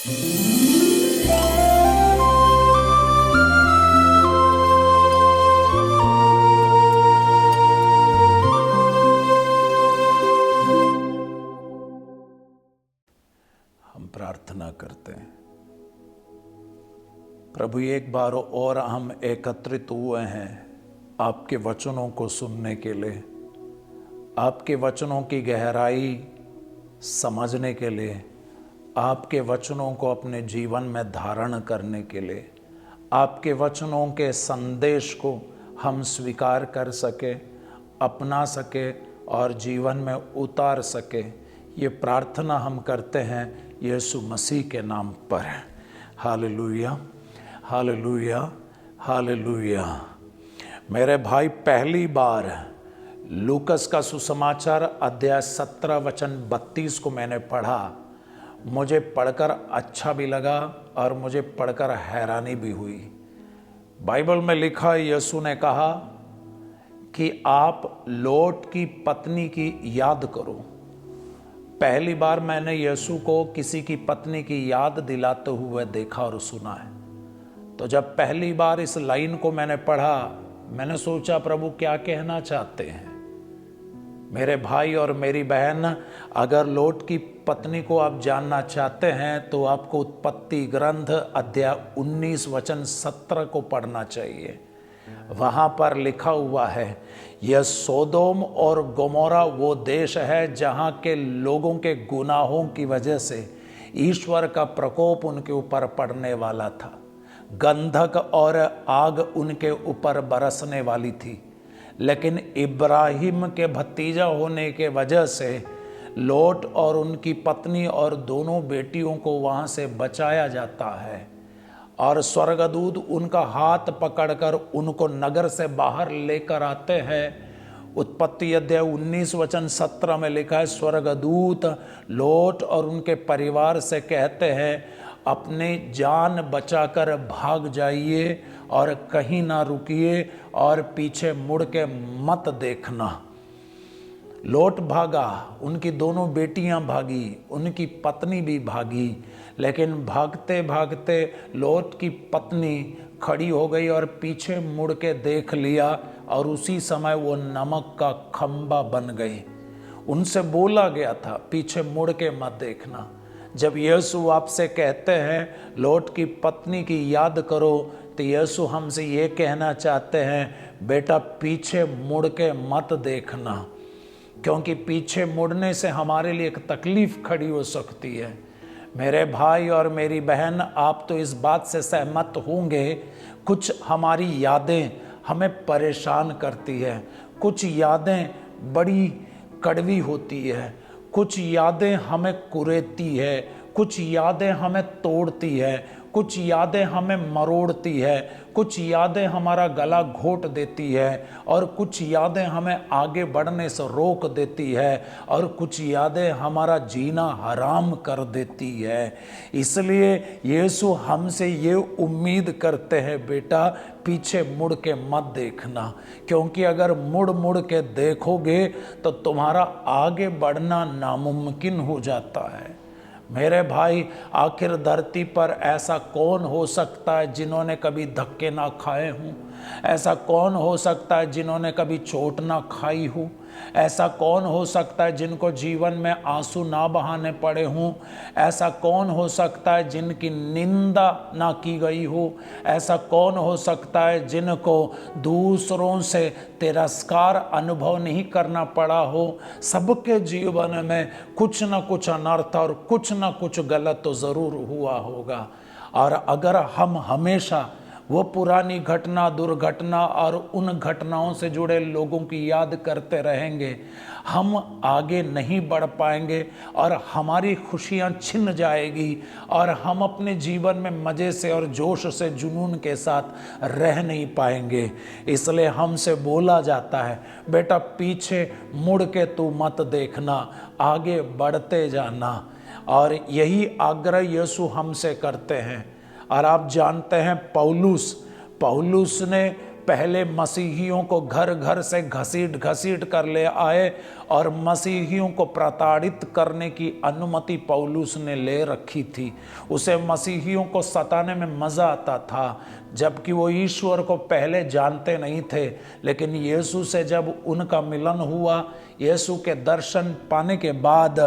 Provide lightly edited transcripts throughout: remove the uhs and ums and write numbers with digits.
हम प्रार्थना करते हैं। प्रभु, एक बार और हम एकत्रित हुए हैं आपके वचनों को सुनने के लिए, आपके वचनों की गहराई समझने के लिए, आपके वचनों को अपने जीवन में धारण करने के लिए, आपके वचनों के संदेश को हम स्वीकार कर सके, अपना सके और जीवन में उतार सके, ये प्रार्थना हम करते हैं यीशु मसीह के नाम पर। Hallelujah, hallelujah, hallelujah. मेरे भाई, पहली बार लूकस का सुसमाचार अध्याय 17 वचन 32 को मैंने पढ़ा। मुझे पढ़कर अच्छा भी लगा और मुझे पढ़कर हैरानी भी हुई। बाइबल में लिखा, यीशु ने कहा कि आप लोट की पत्नी की याद करो। पहली बार मैंने यीशु को किसी की पत्नी की याद दिलाते हुए देखा और सुना है। तो जब पहली बार इस लाइन को मैंने पढ़ा, मैंने सोचा प्रभु क्या कहना चाहते हैं। मेरे भाई और मेरी बहन, अगर लोट की पत्नी को आप जानना चाहते हैं तो आपको उत्पत्ति ग्रंथ अध्याय 19 वचन 17 को पढ़ना चाहिए। वहां पर लिखा हुआ है, यह सोदोम और गोमोरा वो देश है जहां के लोगों के गुनाहों की वजह से ईश्वर का प्रकोप उनके ऊपर पड़ने वाला था। गंधक और आग उनके ऊपर बरसने वाली थी। लेकिन इब्राहिम के भतीजा होने के वजह से लोट और उनकी पत्नी और दोनों बेटियों को वहां से बचाया जाता है और स्वर्गदूत उनका हाथ पकड़कर उनको नगर से बाहर लेकर आते हैं। उत्पत्ति अध्याय 19 वचन 17 में लिखा है, स्वर्गदूत लोट और उनके परिवार से कहते हैं, अपने जान बचाकर भाग जाइए और कहीं ना रुकिए और पीछे मुड़ के मत देखना। लोट भागा, उनकी दोनों बेटियां भागी, उनकी पत्नी भी भागी। लेकिन भागते भागते लोट की पत्नी खड़ी हो गई और पीछे मुड़ के देख लिया और उसी समय वो नमक का खंबा बन गई। उनसे बोला गया था पीछे मुड़ के मत देखना। जब यीशु आपसे कहते हैं लोट की पत्नी की याद करो, तो यीशु हमसे ये कहना चाहते हैं, बेटा पीछे मुड़ के मत देखना, क्योंकि पीछे मुड़ने से हमारे लिए एक तकलीफ खड़ी हो सकती है। मेरे भाई और मेरी बहन, आप तो इस बात से सहमत होंगे, कुछ हमारी यादें हमें परेशान करती है, कुछ यादें बड़ी कड़वी होती है, कुछ यादें हमें कुरेदती है, कुछ यादें हमें तोड़ती है, कुछ यादें हमें मरोड़ती है, कुछ यादें हमारा गला घोट देती है और कुछ यादें हमें आगे बढ़ने से रोक देती है और कुछ यादें हमारा जीना हराम कर देती है। इसलिए यीशु हमसे ये उम्मीद करते हैं, बेटा पीछे मुड़ के मत देखना, क्योंकि अगर मुड़ मुड़ के देखोगे तो तुम्हारा आगे बढ़ना नामुमकिन हो जाता है। मेरे भाई, आखिर धरती पर ऐसा कौन हो सकता है जिन्होंने कभी धक्के ना खाए हों? ऐसा कौन हो सकता है जिन्होंने कभी चोट ना खाई हो? ऐसा कौन हो सकता है जिनको जीवन में आंसू ना बहाने पड़े हों? ऐसा कौन हो सकता है जिनकी निंदा ना की गई हो? ऐसा कौन हो सकता है जिनको दूसरों से तिरस्कार अनुभव नहीं करना पड़ा हो? सबके जीवन में कुछ ना कुछ अनर्थ और कुछ ना कुछ गलत तो ज़रूर हुआ होगा। और अगर हम हमेशा वो पुरानी घटना, दुर्घटना और उन घटनाओं से जुड़े लोगों की याद करते रहेंगे, हम आगे नहीं बढ़ पाएंगे और हमारी खुशियां छिन जाएगी और हम अपने जीवन में मज़े से और जोश से, जुनून के साथ रह नहीं पाएंगे। इसलिए हमसे बोला जाता है, बेटा पीछे मुड़ के तू मत देखना, आगे बढ़ते जाना। और यही आग्रह यीशु हमसे करते हैं। और आप जानते हैं, पौलुस ने पहले मसीहियों को घर घर से घसीट घसीट कर ले आए और मसीहियों को प्रताड़ित करने की अनुमति पौलुस ने ले रखी थी। उसे मसीहियों को सताने में मज़ा आता था, जबकि वो ईश्वर को पहले जानते नहीं थे। लेकिन यीशु से जब उनका मिलन हुआ, यीशु के दर्शन पाने के बाद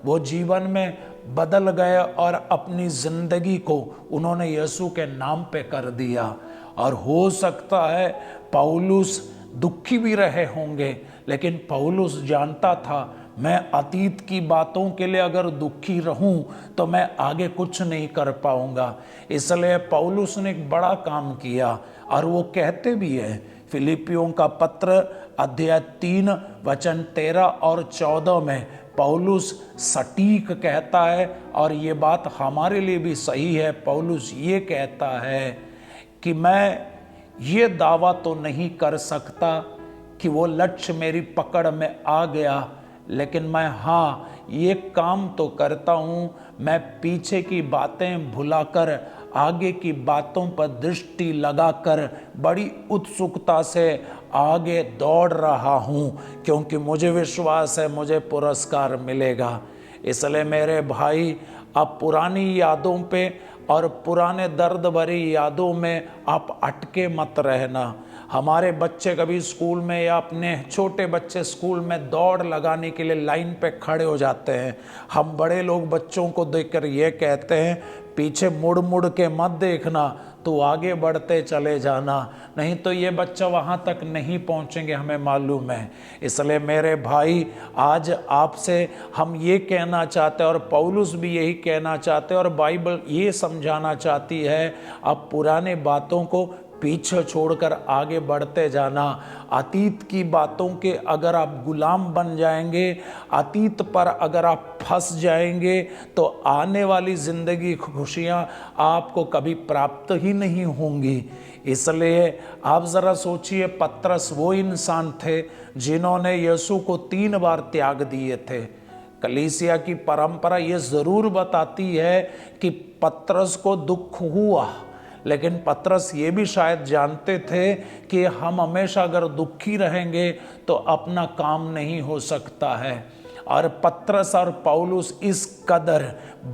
वो जीवन में बदल गए और अपनी जिंदगी को उन्होंने यीशु के नाम पे कर दिया। और हो सकता है पौलुस दुखी भी रहे होंगे, लेकिन पौलुस जानता था मैं अतीत की बातों के लिए अगर दुखी रहूं तो मैं आगे कुछ नहीं कर पाऊंगा। इसलिए पौलुस ने एक बड़ा काम किया और वो कहते भी है, फिलिपियों का पत्र अध्याय 3 वचन 13 और 14 में पौलुस सटीक कहता है, और ये बात हमारे लिए भी सही है। पौलुस ये कहता है कि मैं ये दावा तो नहीं कर सकता कि वो लक्ष्य मेरी पकड़ में आ गया, लेकिन मैं ये काम तो करता हूँ, मैं पीछे की बातें भुलाकर आगे की बातों पर दृष्टि लगाकर बड़ी उत्सुकता से आगे दौड़ रहा हूँ, क्योंकि मुझे विश्वास है मुझे पुरस्कार मिलेगा। इसलिए मेरे भाई, आप पुरानी यादों पे और पुराने दर्द भरी यादों में आप अटके मत रहना। हमारे बच्चे कभी स्कूल में या अपने छोटे बच्चे स्कूल में दौड़ लगाने के लिए लाइन पे खड़े हो जाते हैं। हम बड़े लोग बच्चों को देखकर ये कहते हैं, पीछे मुड़ मुड़ के मत देखना, तो आगे बढ़ते चले जाना, नहीं तो ये बच्चा वहाँ तक नहीं पहुँचेंगे, हमें मालूम है। इसलिए मेरे भाई, आज आपसे हम ये कहना चाहते हैं और पौलुस भी यही कहना चाहते हैं और बाइबल ये समझाना चाहती है, आप पुराने बातों को पीछे छोड़कर आगे बढ़ते जाना। अतीत की बातों के अगर आप गुलाम बन जाएंगे, अतीत पर अगर आप फंस जाएंगे, तो आने वाली जिंदगी की खुशियां आपको कभी प्राप्त ही नहीं होंगी। इसलिए आप ज़रा सोचिए, पतरस वो इंसान थे जिन्होंने यीशु को 3 बार त्याग दिए थे। कलीसिया की परंपरा ये ज़रूर बताती है कि पतरस को दुख हुआ, लेकिन पतरस ये भी शायद जानते थे कि हम हमेशा अगर दुखी रहेंगे तो अपना काम नहीं हो सकता है। और पतरस और पौलुस इस कदर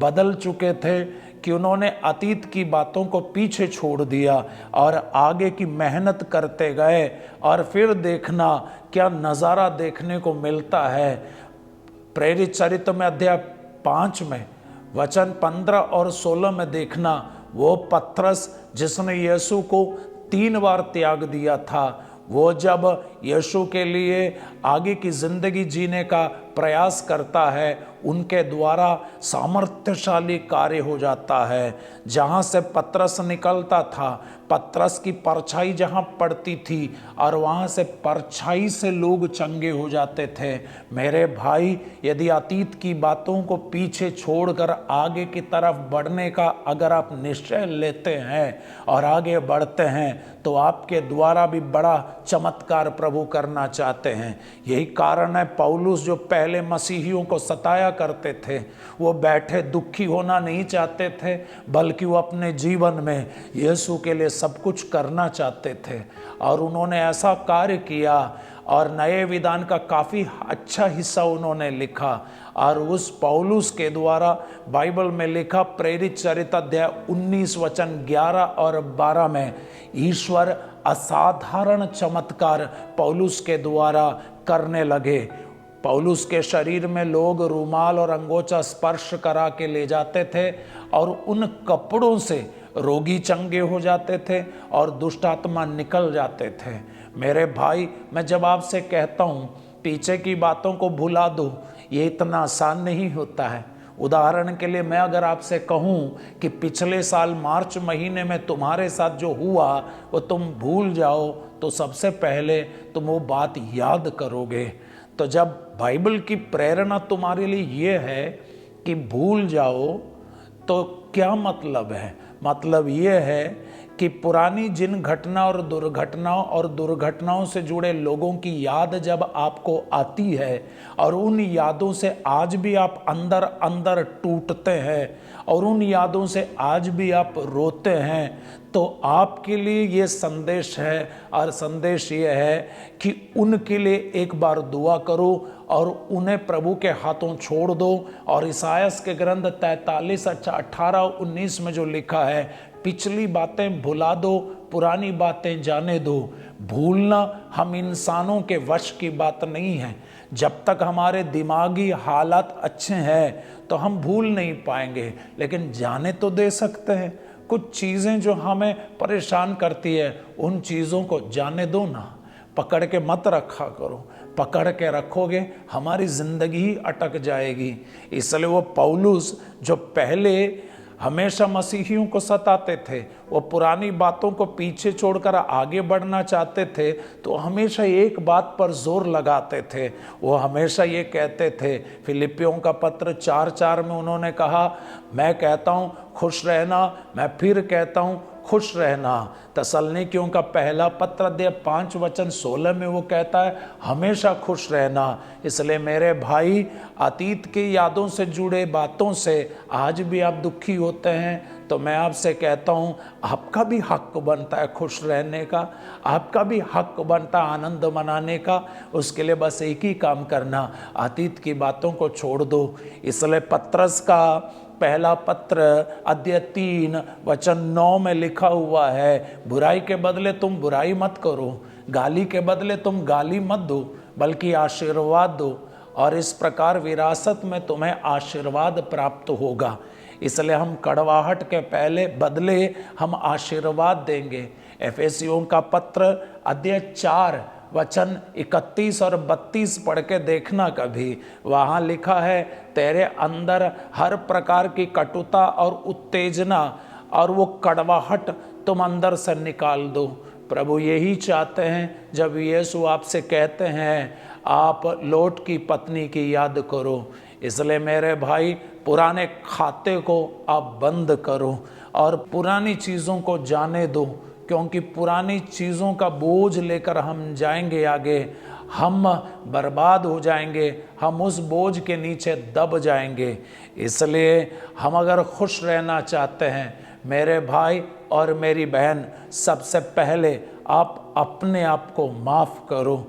बदल चुके थे कि उन्होंने अतीत की बातों को पीछे छोड़ दिया और आगे की मेहनत करते गए। और फिर देखना क्या नज़ारा देखने को मिलता है। प्रेरित चरित्र में अध्याय 5 में वचन 15 और 16 में देखना, वो पतरस जिसने यीशु को 3 बार त्याग दिया था, वो जब यीशु के लिए आगे की जिंदगी जीने का प्रयास करता है, उनके द्वारा सामर्थ्यशाली कार्य हो जाता है। जहाँ से पतरस निकलता था, पतरस की परछाई जहाँ पड़ती थी और वहाँ से परछाई से लोग चंगे हो जाते थे। मेरे भाई, यदि अतीत की बातों को पीछे छोड़कर आगे की तरफ बढ़ने का अगर आप निश्चय लेते हैं और आगे बढ़ते हैं, तो आपके द्वारा भी बड़ा चमत्कार प्रभु करना चाहते हैं। यही कारण है पौलुस जो पहले मसीहियों को सताया करते थे, वो बैठे दुखी होना नहीं चाहते थे, बल्कि वो अपने जीवन में यीशु के लिए सब कुछ करना चाहते थे। और उन्होंने ऐसा कार्य किया और नए विधान का काफ़ी अच्छा हिस्सा उन्होंने लिखा। और उस पौलुस के द्वारा बाइबल में लिखा प्रेरित चरित्र अध्याय 19 वचन 11 और 12 में ईश्वर असाधारण चमत्कार पौलुस के द्वारा करने लगे। पौलुस के शरीर में लोग रूमाल और अंगोछा स्पर्श करा के ले जाते थे और उन कपड़ों से रोगी चंगे हो जाते थे और दुष्ट आत्मा निकल जाते थे। मेरे भाई, मैं जब आपसे कहता हूँ पीछे की बातों को भुला दो, ये इतना आसान नहीं होता है। उदाहरण के लिए मैं अगर आपसे कहूँ कि पिछले साल मार्च महीने में तुम्हारे साथ जो हुआ वो तुम भूल जाओ, तो सबसे पहले तुम वो बात याद करोगे। तो जब बाइबल की प्रेरणा तुम्हारे लिए ये है कि भूल जाओ, तो क्या मतलब है? मतलब ये है कि पुरानी जिन घटना और दुर्घटनाओं से जुड़े लोगों की याद जब आपको आती है और उन यादों से आज भी आप अंदर अंदर टूटते हैं और उन यादों से आज भी आप रोते हैं, तो आपके लिए ये संदेश है, और संदेश ये है कि उनके लिए एक बार दुआ करो और उन्हें प्रभु के हाथों छोड़ दो। और ईसायास के ग्रंथ 43:18-19 में जो लिखा है, पिछली बातें भुला दो, पुरानी बातें जाने दो। भूलना हम इंसानों के वश की बात नहीं है। जब तक हमारे दिमागी हालात अच्छे हैं तो हम भूल नहीं पाएंगे, लेकिन जाने तो दे सकते हैं। कुछ चीज़ें जो हमें परेशान करती है, उन चीज़ों को जाने दो ना, पकड़ के मत रखा करो। पकड़ के रखोगे हमारी जिंदगी ही अटक जाएगी। इसलिए वो पौलुस जो पहले हमेशा मसीहियों को सताते थे, वो पुरानी बातों को पीछे छोड़कर आगे बढ़ना चाहते थे, तो हमेशा एक बात पर जोर लगाते थे। वो हमेशा ये कहते थे, फिलिपियों का पत्र 4:4 में उन्होंने कहा, मैं कहता हूँ खुश रहना, मैं फिर कहता हूँ खुश रहना। तसल्लुनीकियों का पहला पत्र अध्याय 5:16 में वो कहता है, हमेशा खुश रहना। इसलिए मेरे भाई, अतीत की यादों से जुड़े बातों से आज भी आप दुखी होते हैं, तो मैं आपसे कहता हूँ, आपका भी हक बनता है खुश रहने का, आपका भी हक बनता है आनंद मनाने का। उसके लिए बस एक ही काम करना, अतीत की बातों को छोड़ दो। इसलिए पत्रस का पहला पत्र अध्याय 3:9 में लिखा हुआ है, बुराई के बदले तुम बुराई मत करो, गाली के बदले तुम गाली मत दो, बल्कि आशीर्वाद दो, और इस प्रकार विरासत में तुम्हें आशीर्वाद प्राप्त होगा। इसलिए हम कड़वाहट के पहले बदले हम आशीर्वाद देंगे। एफेसियों का पत्र अध्याय 4:31 और 32 पढ़ के देखना कभी। वहाँ लिखा है, तेरे अंदर हर प्रकार की कटुता और उत्तेजना और वो कड़वाहट तुम अंदर से निकाल दो। प्रभु यही चाहते हैं। जब यीशु आपसे कहते हैं, आप लोट की पत्नी की याद करो। इसलिए मेरे भाई, पुराने खाते को आप बंद करो और पुरानी चीज़ों को जाने दो, क्योंकि पुरानी चीज़ों का बोझ लेकर हम जाएंगे आगे, हम बर्बाद हो जाएंगे, हम उस बोझ के नीचे दब जाएंगे। इसलिए हम अगर खुश रहना चाहते हैं मेरे भाई और मेरी बहन, सबसे पहले आप अपने आप को माफ़ करो।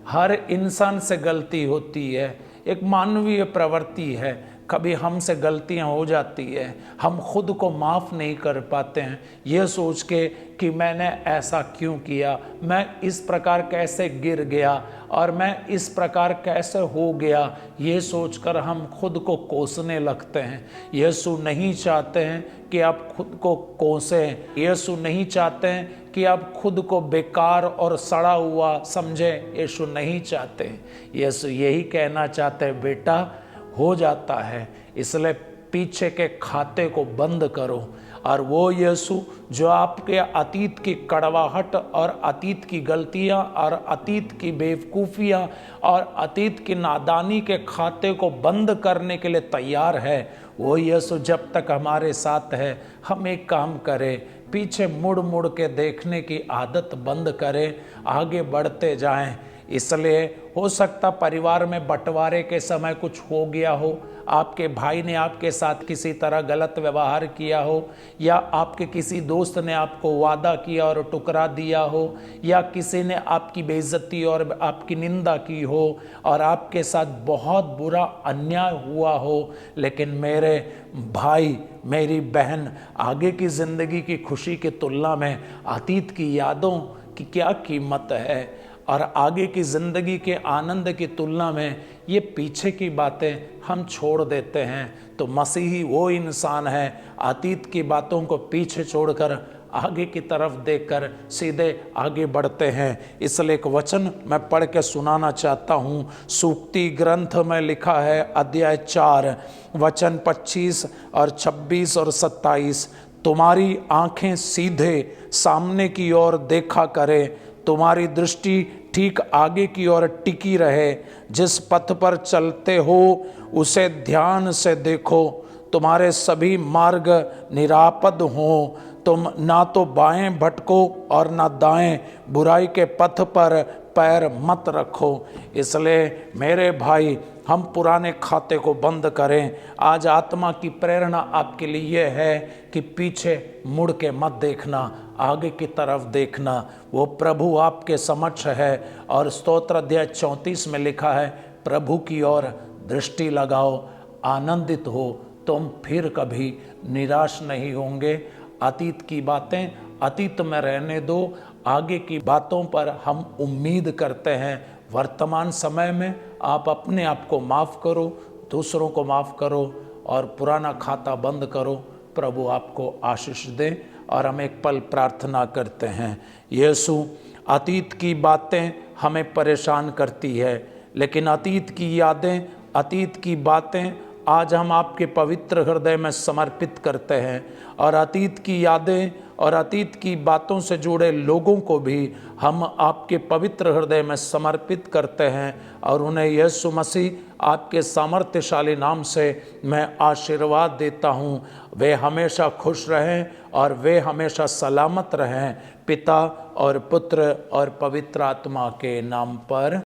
हर इंसान से गलती होती है, एक मानवीय प्रवृत्ति है, कभी हमसे गलतियां हो जाती है, हम खुद को माफ़ नहीं कर पाते हैं, ये सोच के कि मैंने ऐसा क्यों किया, मैं इस प्रकार कैसे गिर गया और मैं इस प्रकार कैसे हो गया, ये सोचकर हम खुद को कोसने लगते हैं। यीशु नहीं चाहते हैं कि आप खुद को कोसें। यीशु नहीं चाहते हैं कि आप खुद को बेकार और सड़ा हुआ समझें। यीशु नहीं चाहते। यीशु यही कहना चाहते हैं, बेटा हो जाता है, इसलिए पीछे के खाते को बंद करो। और वो यीशु जो आपके अतीत की कड़वाहट और अतीत की गलतियां और अतीत की बेवकूफ़ियां और अतीत की नादानी के खाते को बंद करने के लिए तैयार है, वो यीशु जब तक हमारे साथ है, हम एक काम करें, पीछे मुड़ मुड़ के देखने की आदत बंद करें, आगे बढ़ते जाएं। इसलिए हो सकता परिवार में बंटवारे के समय कुछ हो गया हो, आपके भाई ने आपके साथ किसी तरह गलत व्यवहार किया हो, या आपके किसी दोस्त ने आपको वादा किया और टुकरा दिया हो, या किसी ने आपकी बेइज्जती और आपकी निंदा की हो और आपके साथ बहुत बुरा अन्याय हुआ हो। लेकिन मेरे भाई, मेरी बहन, आगे की ज़िंदगी की खुशी की तुलना में अतीत की यादों की क्या कीमत है, और आगे की ज़िंदगी के आनंद की तुलना में ये पीछे की बातें हम छोड़ देते हैं। तो मसीही वो इंसान है, अतीत की बातों को पीछे छोड़कर आगे की तरफ देखकर सीधे आगे बढ़ते हैं। इसलिए एक वचन मैं पढ़ के सुनाना चाहता हूँ। सूक्ति ग्रंथ में लिखा है, अध्याय 4 वचन 25 और 26 और 27, तुम्हारी आँखें सीधे सामने की ओर देखा करें, तुम्हारी दृष्टि ठीक आगे की ओर टिकी रहे, जिस पथ पर चलते हो उसे ध्यान से देखो, तुम्हारे सभी मार्ग निरापद हों, तुम ना तो बाएं भटको और ना दाएं, बुराई के पथ पर पैर मत रखो। इसलिए मेरे भाई, हम पुराने खाते को बंद करें। आज आत्मा की प्रेरणा आपके लिए ये है कि पीछे मुड़ के मत देखना, आगे की तरफ देखना। वो प्रभु आपके समक्ष है। और स्तोत्र अध्याय 34 में लिखा है, प्रभु की ओर दृष्टि लगाओ, आनंदित हो, तुम फिर कभी निराश नहीं होंगे। अतीत की बातें अतीत में रहने दो, आगे की बातों पर हम उम्मीद करते हैं। वर्तमान समय में आप अपने आप को माफ़ करो, दूसरों को माफ़ करो और पुराना खाता बंद करो। प्रभु आपको आशीष दे। और हम एक पल प्रार्थना करते हैं। यीशु, अतीत की बातें हमें परेशान करती है, लेकिन अतीत की यादें, अतीत की बातें आज हम आपके पवित्र हृदय में समर्पित करते हैं। और अतीत की यादें और अतीत की बातों से जुड़े लोगों को भी हम आपके पवित्र हृदय में समर्पित करते हैं। और उन्हें यीशु मसीह आपके सामर्थ्यशाली नाम से मैं आशीर्वाद देता हूँ। वे हमेशा खुश रहें और वे हमेशा सलामत रहें। पिता और पुत्र और पवित्र आत्मा के नाम पर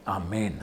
आमीन।